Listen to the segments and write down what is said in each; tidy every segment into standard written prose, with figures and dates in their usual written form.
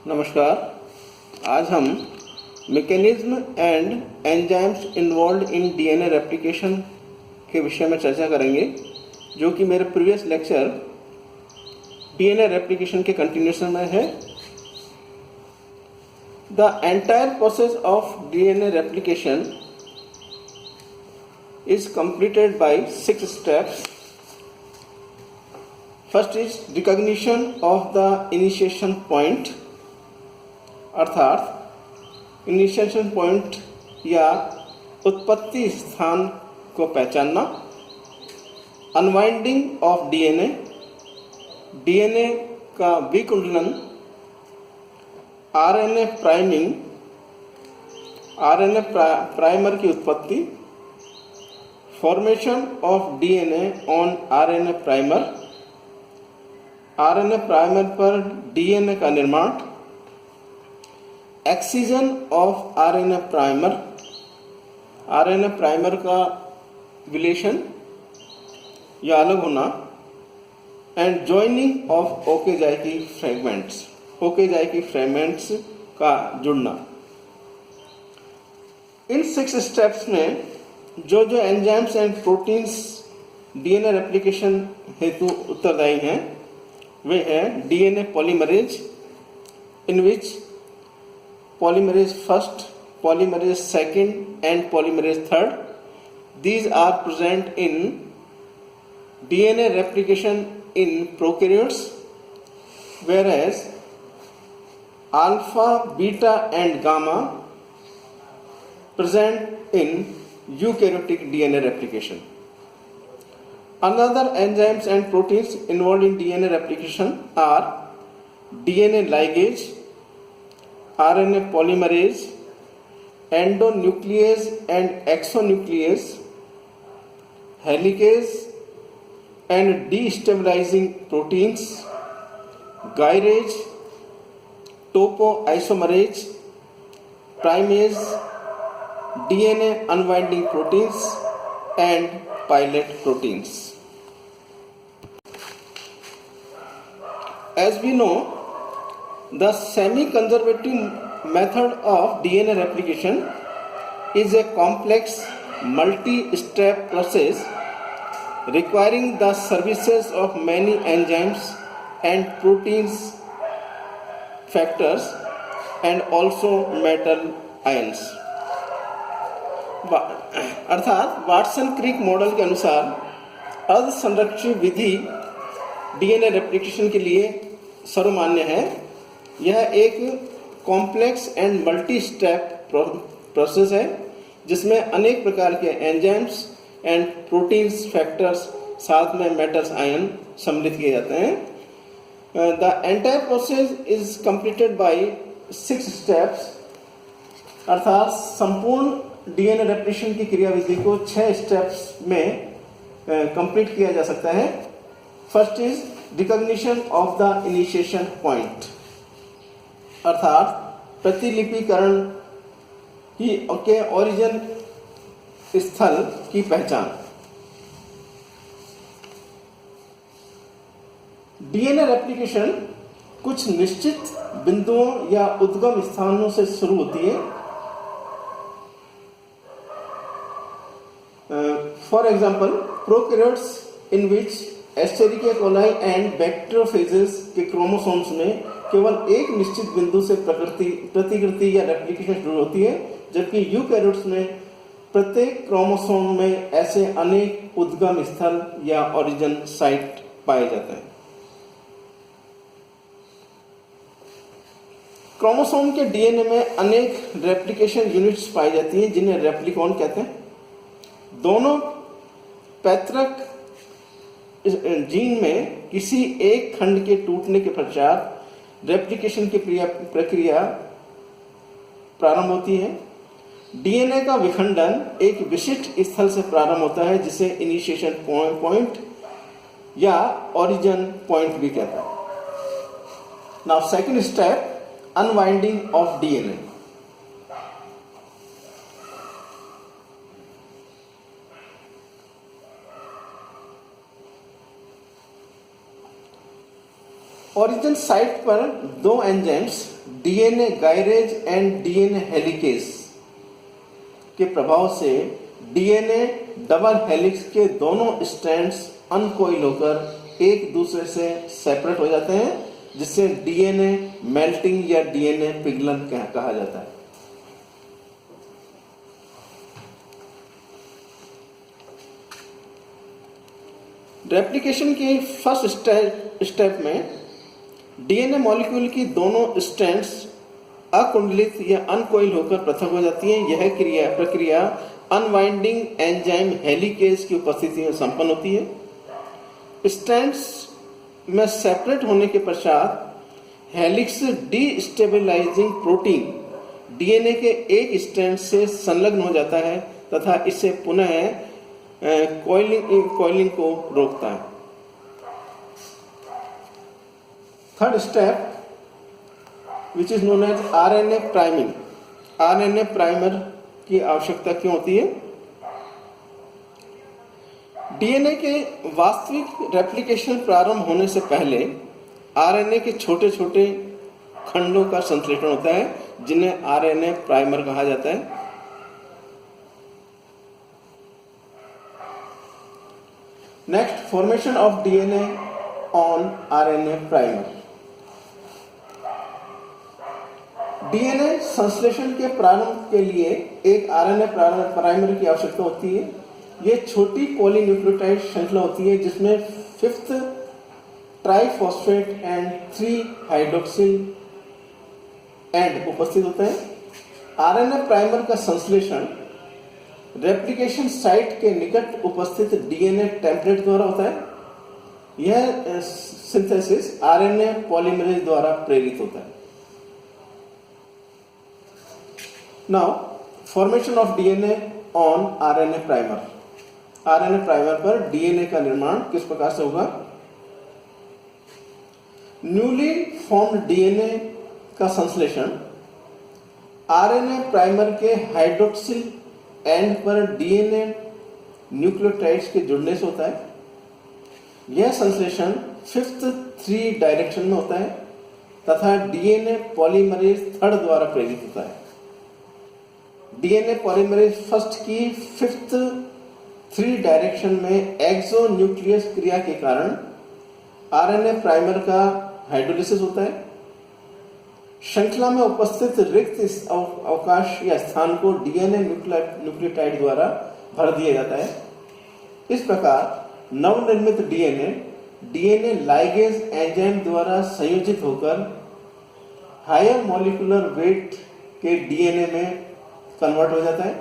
नमस्कार। आज हम mechanism and enzymes involve in DNA replication के विषय में चर्चा करेंगे, जो कि मेरे प्रीवियस लेक्चर डीएनए रेप्लिकेशन के कंटिन्यूशन में है। The entire process of DNA replication is completed by 6 steps. First is recognition of the initiation point, अर्थात इनिशिएशन पॉइंट या उत्पत्ति स्थान को पहचानना। अनवाइंडिंग ऑफ डीएनए, डीएनए का विकुंडलन। आरएनए प्राइमिंग, आरएनए प्राइमर की उत्पत्ति। Formation of DNA on RNA primer, RNA primer पर डीएनए का निर्माण। Excision of RNA primer, RNA primer का विलेशन या अलग होना। And joining of Okazaki fragments, Okazaki fragments का जुड़ना। इन 6 स्टेप्स में जो enzymes and proteins DNA replication हेतु उत्तरदायी हैं वे हैं DNA polymerase, in which polymerase first, polymerase second and polymerase third, these are present in DNA replication in prokaryotes, whereas alpha, beta and gamma present in eukaryotic DNA replication. Another enzymes and proteins involved in DNA replication are DNA ligase, RNA polymerase, endonuclease and exonuclease, helicase and destabilizing proteins, gyrase, topoisomerase, primase, DNA unwinding proteins and pilot proteins. As we know, the semi-conservative method of DNA replication is a complex multi-step process requiring the services of many enzymes and proteins factors and also metal ions. अर्थात Watson Crick model के अनुसार अर्ध संरक्षित विधि DNA replication के लिए सर्वमान्य है। यह एक complex and multi step process है जिसमें अनेक प्रकार के एंजाइम्स एंड प्रोटीन्स फैक्टर्स साथ में मेटल्स आयन सम्मिलित किए जाते हैं। The entire process is completed by 6 steps, अर्थात संपूर्ण डीएनए रेप्लिकेशन की क्रियाविधि को 6 स्टेप्स में कंप्लीट किया जा सकता है। First is recognition of the initiation point, अर्थात प्रतिलिपिकरण के ओरिजिन स्थल की पहचान। डीएनए रेप्लिकेशन कुछ निश्चित बिंदुओं या उद्गम स्थानों से शुरू होती है। For example, prokaryotes in which Escherichia coli and bacteriophages के क्रोमोसोम्स में केवल एक निश्चित बिंदु से प्रतिकृति या रेप्लिकेशन शुरू होती है, जबकि यूकैरियोट्स में प्रत्येक क्रोमोसोम में ऐसे अनेक उद्गम स्थल या ओरिजिन साइट पाए जाते हैं। क्रोमोसोम के डीएनए में अनेक रेप्लिकेशन यूनिट्स पाई जाती हैं जिन्हें रेप्लिकॉन कहते हैं। दोनों पैतृक जीन में किसी एक खंड के टूटने के पश्चात रेप्लिकेशन की प्रक्रिया प्रारंभ होती है। डीएनए का विखंडन एक विशिष्ट स्थल से प्रारंभ होता है जिसे इनिशिएशन पॉइंट या ओरिजिन पॉइंट भी कहते हैं। Now second step, unwinding of DNA. Origin site पर दो enzymes DNA gyrase and DNA helicase के प्रभाव से डीएनए डबल हेलिक्स के दोनों स्ट्रैंड्स अनकॉइल होकर एक दूसरे से सेपरेट हो जाते हैं, जिससे डीएनए मेल्टिंग या डीएनए पिघलन कहा जाता है। रेप्लिकेशन के फर्स्ट स्टेप में डीएनए मॉलिक्यूल की दोनों स्ट्रैंड्स अकुंडलित या अनकॉइल होकर पृथक हो जाती है। यह प्रक्रिया अनवाइंडिंग एंजाइम हेलिकेज की उपस्थिति में संपन्न होती है। स्ट्रैंड्स में सेपरेट होने के पश्चात हेलिक्स डीस्टेबलाइजिंग प्रोटीन डीएनए के एक स्ट्रैंड से संलग्न हो जाता है तथा इसे पुनः कॉइलिंग को रोकता है। Third step which is known as RNA priming. RNA primer की आवश्यकता क्यों होती है? डीएनए के वास्तविक रेप्लिकेशन प्रारंभ होने से पहले आरएनए के छोटे छोटे खंडों का संश्लेषण होता है, जिन्हें आरएनए प्राइमर कहा जाता है। Next, formation of DNA on RNA primer. DNA संश्लेषण के प्रारंभ के लिए एक आरएनए प्राइमर की आवश्यकता होती है। यह छोटी पॉलीन्यूक्लियोटाइड श्रृंखला होती है जिसमें 5th triphosphate and 3 hydroxyl and उपस्थित होते हैं। आरएनए प्राइमर का संश्लेषण रेप्लिकेशन साइट के निकट उपस्थित डीएनए टेम्पलेट द्वारा होता है। यह सिंथेसिस आरएनए पॉलीमरेज द्वारा प्रेरित होता है। Now, formation of DNA on RNA primer. RNA primer पर डीएनए का निर्माण किस प्रकार से होगा? न्यूली फॉर्म्ड डीएनए का संश्लेषण आरएनए प्राइमर के हाइड्रोक्सिल एंड पर डीएनए न्यूक्लियोटाइड्स के जुड़ने से होता है। यह संश्लेषण 5th 3 डायरेक्शन में होता है तथा डीएनए पॉलीमरेज 3rd द्वारा प्रेरित होता है। डीएनए पॉलीमरेज फर्स्ट की 5th 3 डायरेक्शन में एक्सो न्यूक्लियस क्रिया के कारण आरएनए प्राइमर का हाइड्रोलिसिस होता है। श्रृंखला में उपस्थित रिक्त अवकाश या स्थान को डीएनए न्यूक्लियोटाइड द्वारा भर दिया जाता है। इस प्रकार नवनिर्मित डीएनए लाइगेज एंजाइम द्वारा संयोजित होकर हायर मॉलिक्यूलर वेट के डीएनए में कन्वर्ट हो जाता है।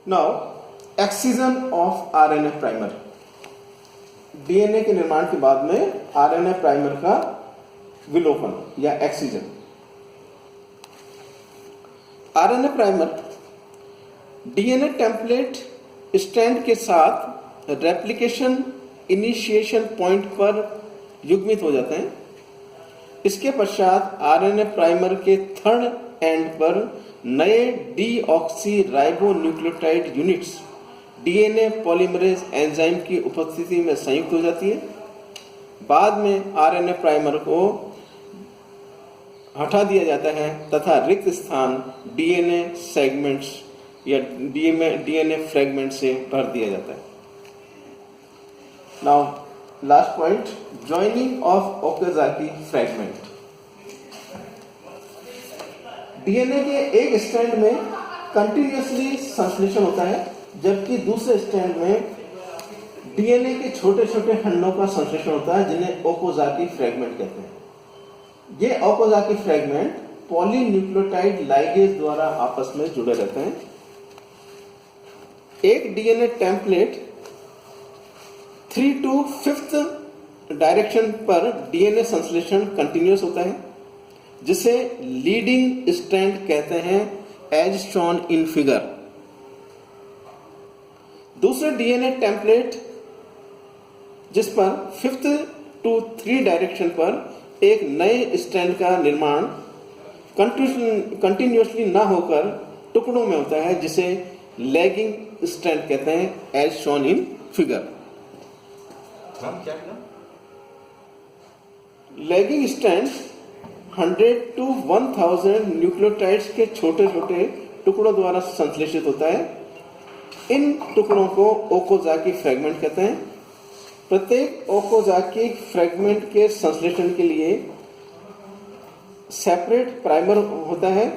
Now, excision of RNA primer. DNA के निर्माण के बाद में आरएनए प्राइमर का विलोपन या excision. RNA primer DNA template strand के साथ रेप्लिकेशन इनिशिएशन पॉइंट पर युग्मित हो जाते हैं। इसके पश्चात आरएनए प्राइमर के 3rd एंड पर नए deoxy ribo nucleotide units DNA polymerase enzyme की उपस्थिति में संयुक्त हो जाती है। बाद में आरएनए प्राइमर को हटा दिया जाता है तथा रिक्त स्थान डीएनए सेगमेंट्स या डीएनए फ्रेगमेंट से भर दिया जाता है। Now, last point, joining of Okazaki fragment. DNA के एक स्ट्रैंड में कंटिन्यूअसली संश्लेषण होता है, जबकि दूसरे स्ट्रैंड में डीएनए के छोटे छोटे खंडों का संश्लेषण होता है, जिन्हें ओकाज़की फ्रेगमेंट कहते हैं। ये ओकाज़की फ्रेगमेंट पॉलीन्यूक्लियोटाइड लाइगेज द्वारा आपस में जुड़े रहते हैं। एक DNA template 3 to 5th direction पर डीएनए संश्लेषण कंटिन्यूअस होता है, जिसे लीडिंग स्ट्रैंड कहते हैं, एज शोन इन फिगर। दूसरे डीएनए टेम्पलेट जिस पर 5th to 3 डायरेक्शन पर एक नए स्ट्रैंड का निर्माण कंटिन्यूअसली ना होकर टुकड़ों में होता है, जिसे लैगिंग स्ट्रैंड कहते हैं, एज शोन इन फिगर। क्या लैगिंग स्ट्रैंड 100 to 1000 न्यूक्लियोटाइड्स के छोटे छोटे टुकड़ों द्वारा संश्लेषित होता है। इन टुकड़ों को ओकोजाकी फ्रेगमेंट कहते हैं। प्रत्येक ओकोजाकी फ्रेगमेंट के संश्लेषण के लिए सेपरेट प्राइमर होता है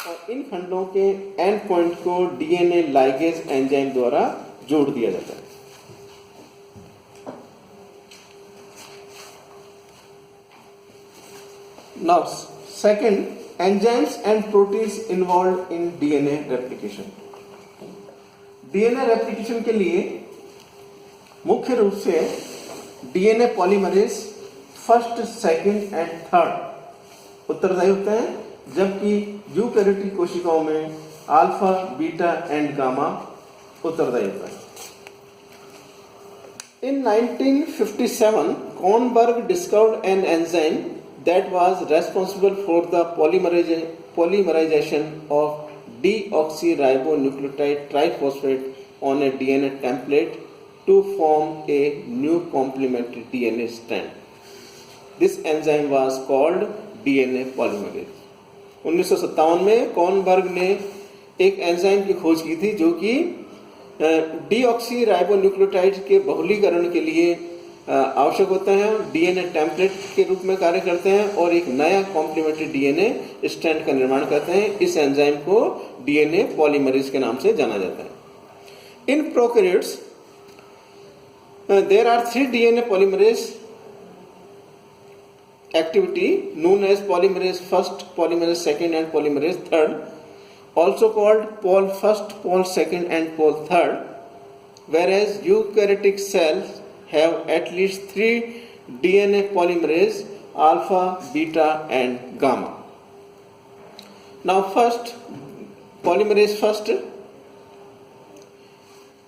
और इन खंडों के एंड पॉइंट को डीएनए लाइगेज एंजाइम द्वारा जोड़ दिया जाता है। Now, second, enzymes and proteins involved in DNA replication. DNA replication के लिए मुख्य रूप से DNA polymerase first, second and third उत्तरदायी होते हैं, जबकि यूकैरियोटिक कोशिकाओं में अल्फा, बीटा एंड गामा उत्तरदायी होता है। In 1957, Kornberg discovered an enzyme that was responsible for the polymerization of deoxyribonucleotide triphosphate on a DNA template to form a new complementary DNA strand. This enzyme was called DNA polymerase. 1957 में Kornberg ने एक enzyme की खोज की थी जो कि deoxyribonucleotide के बहुलीकरण के लिए आवश्यक होते हैं, डीएनए टेम्पलेट के रूप में कार्य करते हैं और एक नया कॉम्प्लीमेंट्री डीएनए स्ट्रैंड का निर्माण करते हैं। इस एंजाइम को डीएनए पॉलीमरेज के नाम से जाना जाता है। In prokaryotes there are 3 DNA polymerase activity known as polymerase first, polymerase second and polymerase third, also called pol first, pol second and pol third, whereas eukaryotic cells have at least 3 DNA polymerase alpha, beta and gamma. Now first, polymerase first,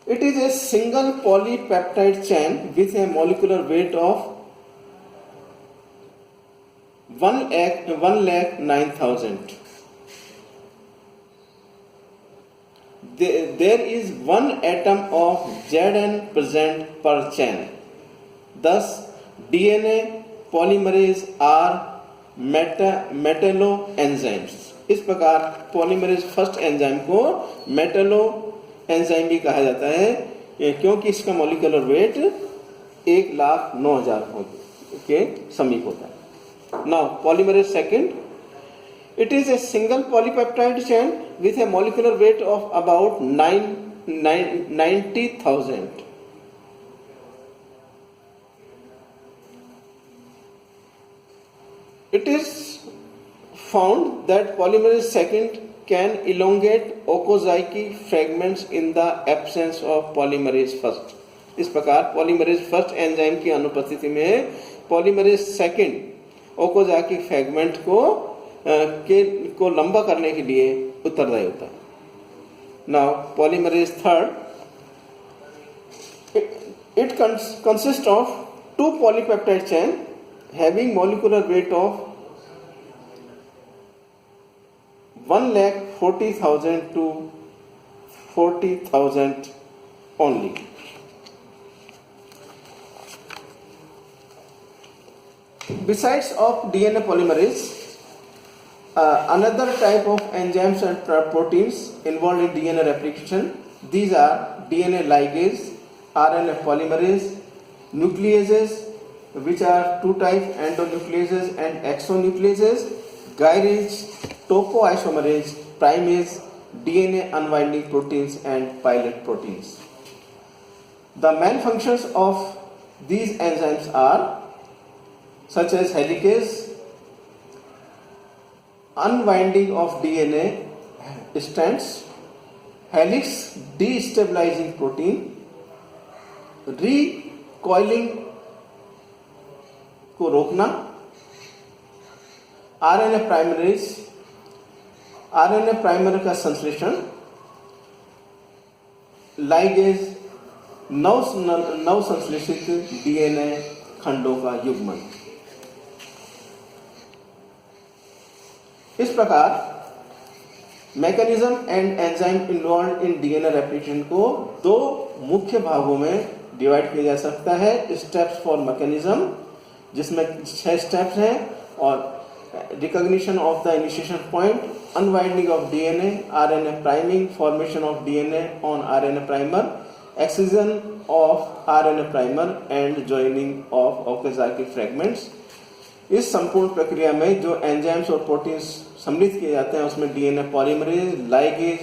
it is a single polypeptide chain with a molecular weight of 1,09,000. There is one atom of Zn present per chain. Thus, DNA polymerase are metalloenzymes. इस प्रकार polymerase first enzyme को Metlo enzyme भी कहा जाता है क्योंकि इसका molecular weight 1,09,000 के समीप होता है। Now, polymerase second, it is a single polypeptide chain with a molecular weight of about 90,000. It is found that polymerase second can elongate okozyki fragments in the absence of polymerase first. इस प्रकार polymerase first enzyme की अनुपस्थिति में polymerase second ओकोजाकी fragment को लंबा करने के लिए उत्तरदायी होता है। Now polymerase third, it consist of 2 polypeptide chain having molecular weight of 1,40,000 to 40,000 only. Besides of DNA polymerase, another type of enzymes and proteins involved in DNA replication. These are DNA ligase, RNA polymerase, nucleases, which are 2 types, endonucleases and exonucleases, gyrase, topoisomerase, primase, DNA unwinding proteins and pilot proteins. The main functions of these enzymes are such as helicase, unwinding of DNA strands, helix destabilizing protein, recoiling को रोकना, RNA प्राइमरेज, RNA primer का संश्लेषण, ligase नव संश्लेषित DNA खंडों का युग्मन। इस प्रकार mechanism and enzyme involve in DNA replication को 2 मुख्य भागों में डिवाइड किया जा सकता है, स्टेप्स फॉर मैकेनिज्म जिसमें 6 स्टेप्स हैं और recognition of the initiation point, unwinding of DNA, RNA priming, formation of DNA on RNA primer, excision of RNA primer and joining of Okazaki fragments. इस संपूर्ण प्रक्रिया में जो एंजाइम्स और प्रोटीन्स सम्मिलित किए जाते हैं उसमें DNA polymerase, ligase,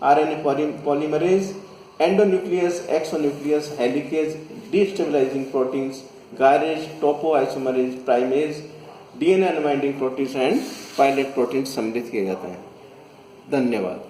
RNA polymerase, endonuclease, exonuclease, helicase, destabilising proteins, gyrase, topoisomerase, primase, DNA unwinding proteins and pilot proteins सम्मिलित किए जाते हैं। धन्यवाद।